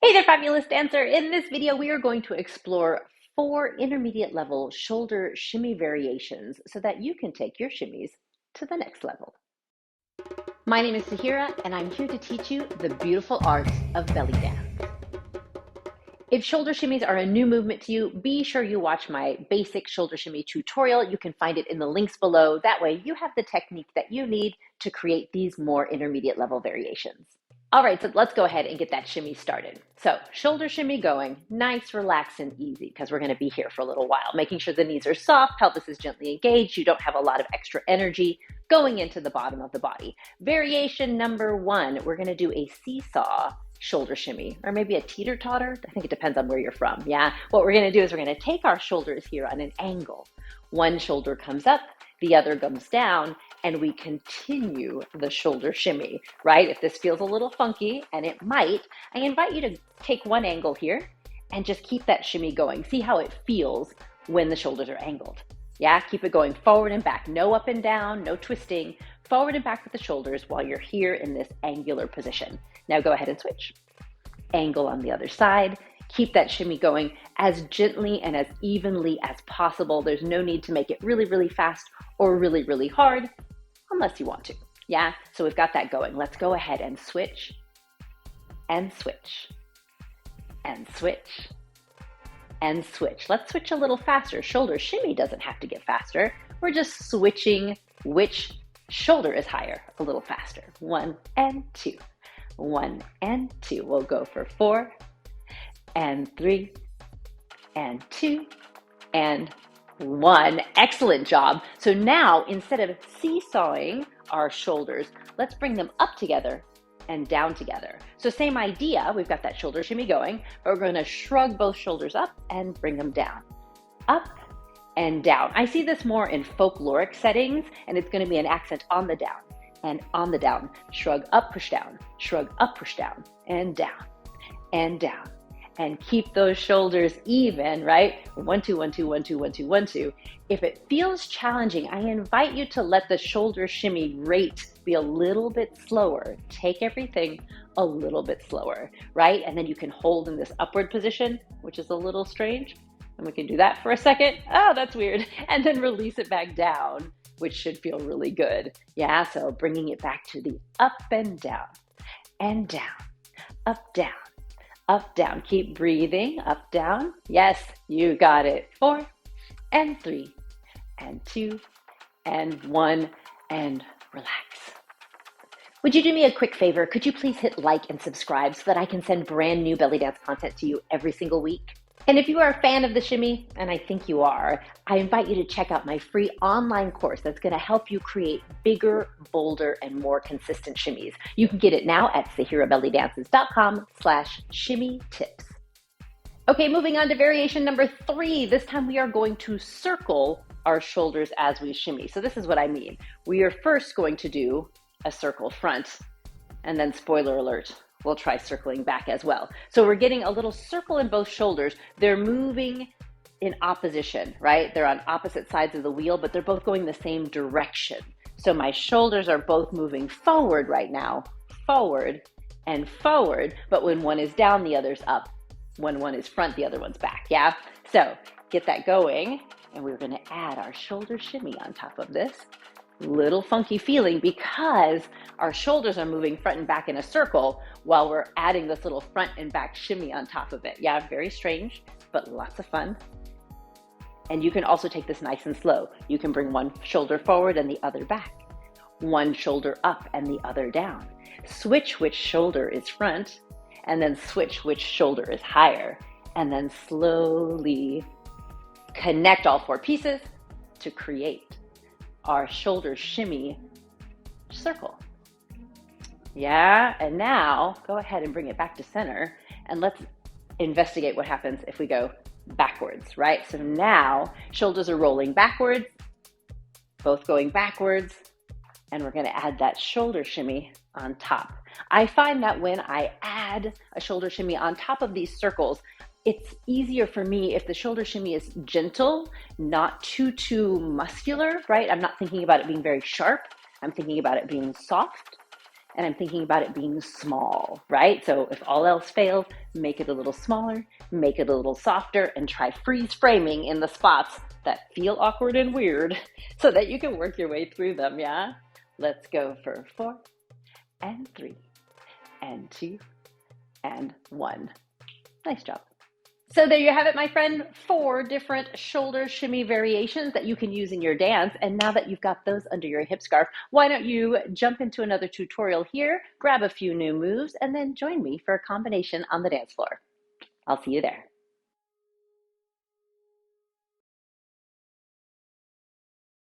Hey there, fabulous dancer. In this video, we are going to explore 4 intermediate level shoulder shimmy variations so that you can take your shimmies to the next level. My name is Sahira, and I'm here to teach you the beautiful art of belly dance. If shoulder shimmies are a new movement to you, be sure you watch my basic shoulder shimmy tutorial. You can find it in the links below. That way you have the technique that you need to create these more intermediate level variations. All right, so let's go ahead and get that shimmy started. So shoulder shimmy going, nice, relaxed, and easy, because we're gonna be here for a little while, making sure the knees are soft, pelvis is gently engaged, you don't have a lot of extra energy going into the bottom of the body. Variation number 1, we're gonna do a seesaw shoulder shimmy, or maybe a teeter-totter. I think it depends on where you're from, yeah? What we're gonna do is we're gonna take our shoulders here on an angle. One shoulder comes up, the other comes down, and we continue the shoulder shimmy, right? If this feels a little funky, and it might, I invite you to take one angle here and just keep that shimmy going. See how it feels when the shoulders are angled. Yeah, keep it going forward and back. No up and down, no twisting. Forward and back with the shoulders while you're here in this angular position. Now go ahead and switch. Angle on the other side. Keep that shimmy going as gently and as evenly as possible. There's no need to make it really, really fast or really, really hard, unless you want to, yeah? So we've got that going. Let's go ahead and switch, and switch, and switch, and switch. Let's switch a little faster. Shoulder shimmy doesn't have to get faster. We're just switching which shoulder is higher a little faster. 1 and 2, 1 and 2. We'll go for 4 and 3 and 2 and 1. Excellent job. So now, instead of seesawing our shoulders, let's bring them up together and down together. So same idea, we've got that shoulder shimmy going, but we're going to shrug both shoulders up and bring them down. Up and down. I see this more in folkloric settings, and it's going to be an accent on the down and on the down. Shrug up, push down, shrug up, push down, and down, and down. And keep those shoulders even, right? 1, 2, 1, 2, 1, 2, 1, 2, 1, 2. If it feels challenging, I invite you to let the shoulder shimmy rate be a little bit slower. Take everything a little bit slower, right? And then you can hold in this upward position, which is a little strange. And we can do that for a second. Oh, that's weird. And then release it back down, which should feel really good. Yeah, so bringing it back to the up and down, up, down. Up, down. Keep breathing. Up, down. Yes, you got it. 4 and 3 and 2 and 1 and relax. Would you do me a quick favor? Could you please hit like and subscribe so that I can send brand new belly dance content to you every single week? And if you are a fan of the shimmy, and I think you are, I invite you to check out my free online course that's going to help you create bigger, bolder, and more consistent shimmies. You can get it now at sahirabellydances.com/shimmy tips. Okay, moving on to variation number 3. This time we are going to circle our shoulders as we shimmy. So this is what I mean. We are first going to do a circle front, and then spoiler alert, we'll try circling back as well. So we're getting a little circle in both shoulders. They're moving in opposition, right? They're on opposite sides of the wheel, but they're both going the same direction. So my shoulders are both moving forward right now, forward and forward, but when one is down, the other's up. When one is front, the other one's back, yeah? So get that going, and we're gonna add our shoulder shimmy on top of this. Little funky feeling because our shoulders are moving front and back in a circle while we're adding this little front and back shimmy on top of it. Yeah, very strange, but lots of fun. And you can also take this nice and slow. You can bring one shoulder forward and the other back. One shoulder up and the other down. Switch which shoulder is front, and then switch which shoulder is higher. And then slowly connect all 4 pieces to create our shoulder shimmy circle. Yeah, and now go ahead and bring it back to center, and let's investigate what happens if we go backwards, right? So now shoulders are rolling backwards, both going backwards, and we're gonna add that shoulder shimmy on top. I find that when I add a shoulder shimmy on top of these circles, it's easier for me if the shoulder shimmy is gentle, not too muscular, right? I'm not thinking about it being very sharp. I'm thinking about it being soft And I'm thinking about it being small, right? So if all else fails, make it a little smaller, make it a little softer, and try freeze framing in the spots that feel awkward and weird so that you can work your way through them, yeah? Let's go for 4 and 3 and 2 and 1. Nice job. So there you have it, my friend, 4 different shoulder shimmy variations that you can use in your dance. And now that you've got those under your hip scarf, why don't you jump into another tutorial here, grab a few new moves, and then join me for a combination on the dance floor. I'll see you there.